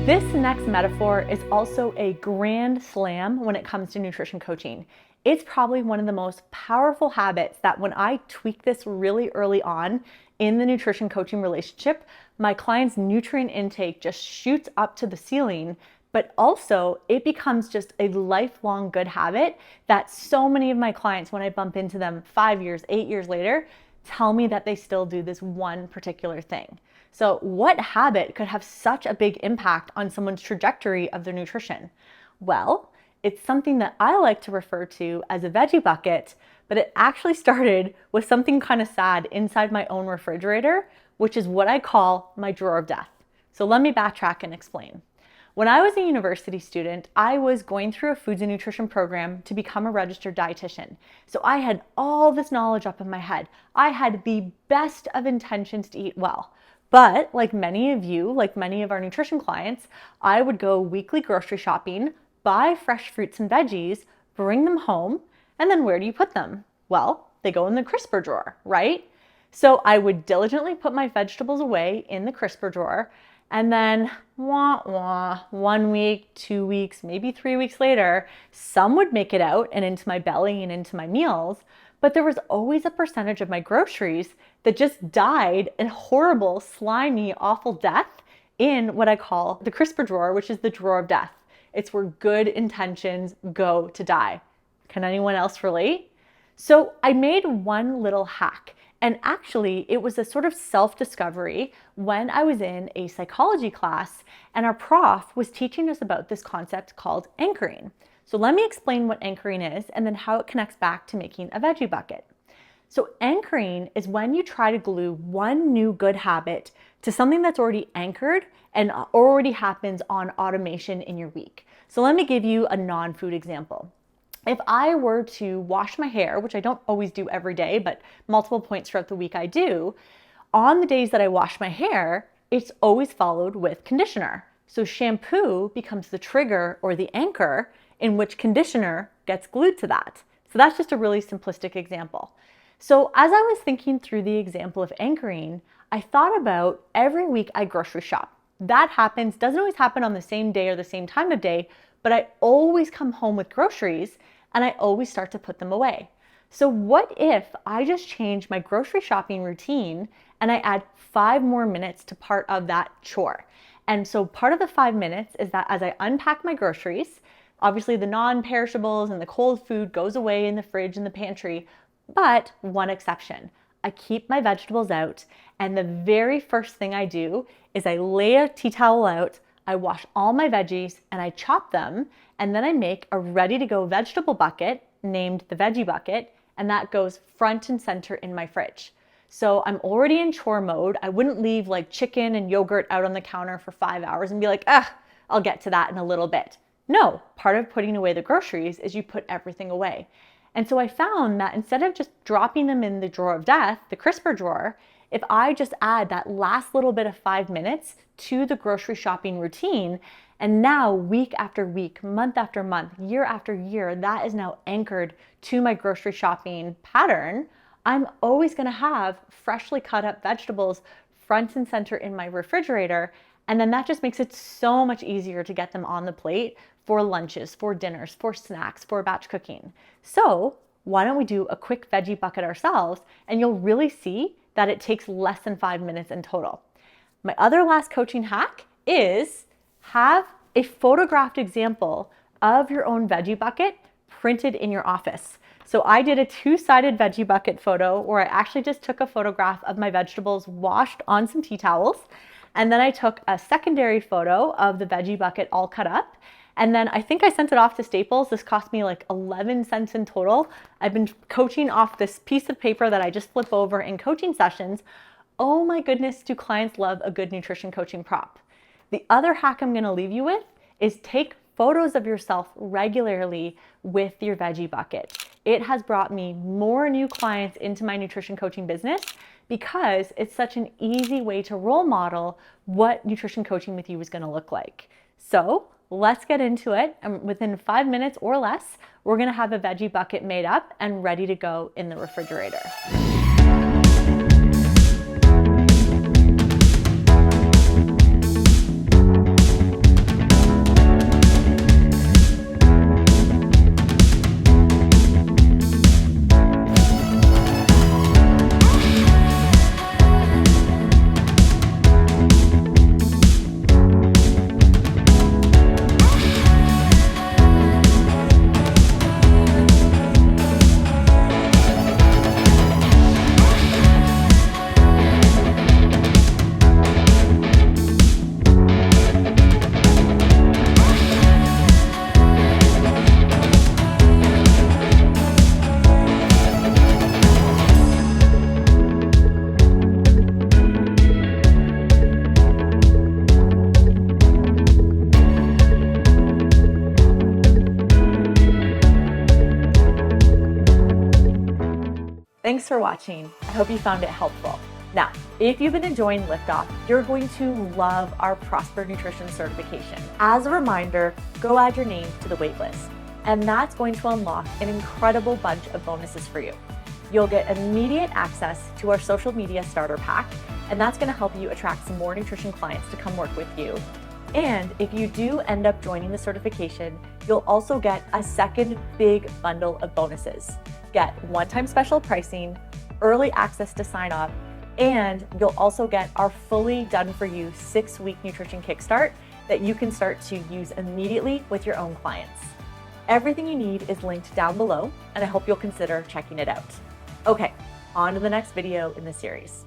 This next metaphor is also a grand slam when it comes to nutrition coaching. It's probably one of the most powerful habits that when I tweak this really early on in the nutrition coaching relationship, my clients' nutrient intake just shoots up to the ceiling, but also it becomes just a lifelong good habit that so many of my clients, when I bump into them 5 years, 8 years later, tell me that they still do this one particular thing. So what habit could have such a big impact on someone's trajectory of their nutrition? Well, it's something that I like to refer to as a veggie bucket, but it actually started with something kind of sad inside my own refrigerator, which is what I call my drawer of death. So let me backtrack and explain. When I was a university student, I was going through a foods and nutrition program to become a registered dietitian. So I had all this knowledge up in my head. I had the best of intentions to eat well. But like many of you, like many of our nutrition clients, I would go weekly grocery shopping, buy fresh fruits and veggies, bring them home, and then where do you put them? Well, they go in the crisper drawer, right? So I would diligently put my vegetables away in the crisper drawer, and then 1 week, 2 weeks, maybe 3 weeks later, some would make it out and into my belly and into my meals, but there was always a percentage of my groceries that just died in horrible, slimy, awful death in what I call the crisper drawer, which is the drawer of death. It's where good intentions go to die. Can anyone else relate? So I made one little hack, and actually it was a sort of self-discovery when I was in a psychology class and our prof was teaching us about this concept called anchoring. So let me explain what anchoring is and then how it connects back to making a veggie bucket. So anchoring is when you try to glue one new good habit to something that's already anchored and already happens on automation in your week. So let me give you a non-food example. If I were to wash my hair, which I don't always do every day, but multiple points throughout the week I do, on the days that I wash my hair, it's always followed with conditioner. So shampoo becomes the trigger or the anchor in which conditioner gets glued to that. So that's just a really simplistic example. So as I was thinking through the example of anchoring, I thought about every week I grocery shop. That happens, doesn't always happen on the same day or the same time of day, but I always come home with groceries and I always start to put them away. So what if I just change my grocery shopping routine and I add 5 more minutes to part of that chore? And so part of the 5 minutes is that as I unpack my groceries, obviously the non-perishables and the cold food goes away in the fridge and the pantry, but one exception. I keep my vegetables out, and the very first thing I do is I lay a tea towel out, I wash all my veggies, and I chop them, and then I make a ready-to-go vegetable bucket named the veggie bucket, and that goes front and center in my fridge. So I'm already in chore mode. I wouldn't leave like chicken and yogurt out on the counter for 5 hours and be like, I'll get to that in a little bit. No, part of putting away the groceries is you put everything away. And so I found that instead of just dropping them in the drawer of death, the crisper drawer, if I just add that last little bit of 5 minutes to the grocery shopping routine, and now week after week, month after month, year after year, that is now anchored to my grocery shopping pattern, I'm always gonna have freshly cut up vegetables front and center in my refrigerator. And then that just makes it so much easier to get them on the plate for lunches, for dinners, for snacks, for batch cooking. So why don't we do a quick veggie bucket ourselves, and you'll really see that it takes less than 5 minutes in total. My other last coaching hack is have a photographed example of your own veggie bucket printed in your office. So I did a 2-sided veggie bucket photo where I actually just took a photograph of my vegetables washed on some tea towels. And then I took a secondary photo of the veggie bucket all cut up. And then I think I sent it off to Staples. This cost me like 11 cents in total. I've been coaching off this piece of paper that I just flip over in coaching sessions. Oh my goodness, do clients love a good nutrition coaching prop. The other hack I'm gonna leave you with is take photos of yourself regularly with your veggie bucket. It has brought me more new clients into my nutrition coaching business because it's such an easy way to role model what nutrition coaching with you is gonna look like. So let's get into it. And within 5 minutes or less, we're gonna have a veggie bucket made up and ready to go in the refrigerator. Thanks for watching. I hope you found it helpful. Now, if you've been enjoying LIFTOFF, you're going to love our Prosper Nutrition certification. As a reminder, go add your name to the waitlist, and that's going to unlock an incredible bunch of bonuses for you. You'll get immediate access to our social media starter pack, and that's going to help you attract some more nutrition clients to come work with you. And if you do end up joining the certification, you'll also get a second big bundle of bonuses. Get one-time special pricing, early access to sign up, and you'll also get our fully done for you 6-week nutrition kickstart that you can start to use immediately with your own clients. Everything you need is linked down below, and I hope you'll consider checking it out. Okay, on to the next video in the series.